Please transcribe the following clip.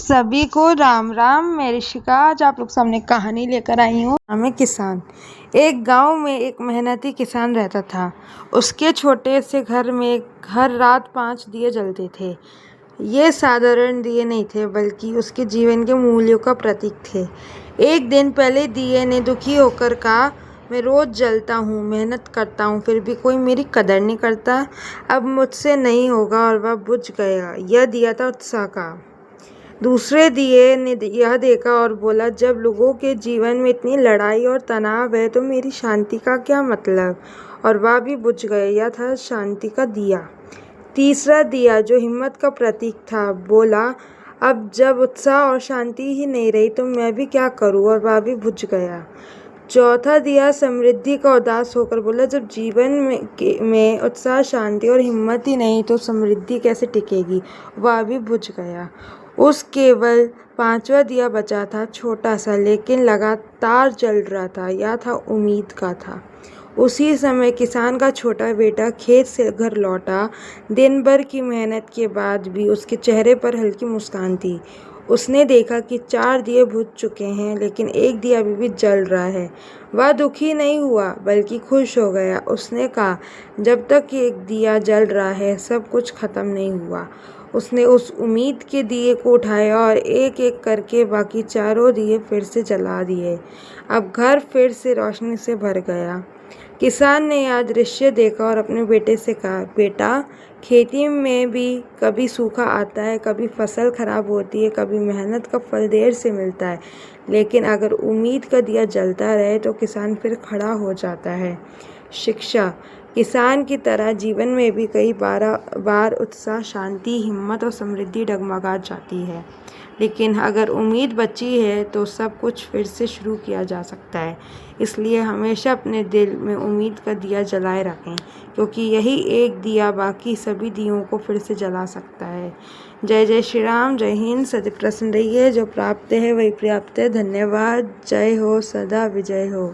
सभी को राम राम। मैं ऋषिका आज आप लोग सामने कहानी लेकर आई हूँ। नाम है किसान। एक गांव में एक मेहनती किसान रहता था। उसके छोटे से घर में हर रात 5 दिए जलते थे। ये साधारण दिए नहीं थे बल्कि उसके जीवन के मूल्यों का प्रतीक थे। एक दिन पहले दिए ने दुखी होकर कहा, मैं रोज जलता हूँ, मेहनत करता हूँ, फिर भी कोई मेरी कदर नहीं करता। अब मुझसे नहीं होगा और वह बुझ गया। यह दिया था उत्साह का। दूसरे दिए ने यह देखा और बोला, जब लोगों के जीवन में इतनी लड़ाई और तनाव है तो मेरी शांति का क्या मतलब। और वह भी बुझ गया। यह था शांति का दिया। तीसरा दिया जो हिम्मत का प्रतीक था बोला, अब जब उत्साह और शांति ही नहीं रही तो मैं भी क्या करूं। और वह भी बुझ गया। चौथा दिया समृद्धि का उदास होकर बोला, जब जीवन में उत्साह, शांति और हिम्मत ही नहीं तो समृद्धि कैसे टिकेगी। वह भी बुझ गया। उस केवल 5वां दिया बचा था, छोटा सा लेकिन लगातार जल रहा था। यह था उम्मीद का था। उसी समय किसान का छोटा बेटा खेत से घर लौटा। दिन भर की मेहनत के बाद भी उसके चेहरे पर हल्की मुस्कान थी। उसने देखा कि 4 दिए बुझ चुके हैं लेकिन एक दिया अभी भी जल रहा है। वह दुखी नहीं हुआ बल्कि खुश हो गया। उसने कहा, जब तक एक दिया जल रहा है सब कुछ खत्म नहीं हुआ। उसने उस उम्मीद के दिए को उठाया और एक एक करके बाकी चारों दिए फिर से जला दिए। अब घर फिर से रोशनी से भर गया। किसान ने यह दृश्य देखा और अपने बेटे से कहा, बेटा, खेती में भी कभी सूखा आता है, कभी फसल खराब होती है, कभी मेहनत का फल देर से मिलता है, लेकिन अगर उम्मीद का दिया जलता रहे तो किसान फिर खड़ा हो जाता है। शिक्षा। किसान की तरह जीवन में भी कई बार उत्साह, शांति, हिम्मत और समृद्धि डगमगा जाती है, लेकिन अगर उम्मीद बची है तो सब कुछ फिर से शुरू किया जा सकता है। इसलिए हमेशा अपने दिल में उम्मीद का दिया जलाए रखें, क्योंकि यही एक दिया बाकी सभी दियों को फिर से जला सकता है। जय जय श्री राम। जय हिंद। सदैव प्रसन्न रहिए। जो प्राप्त है वही पर्याप्त है। धन्यवाद। जय हो। सदा विजय हो।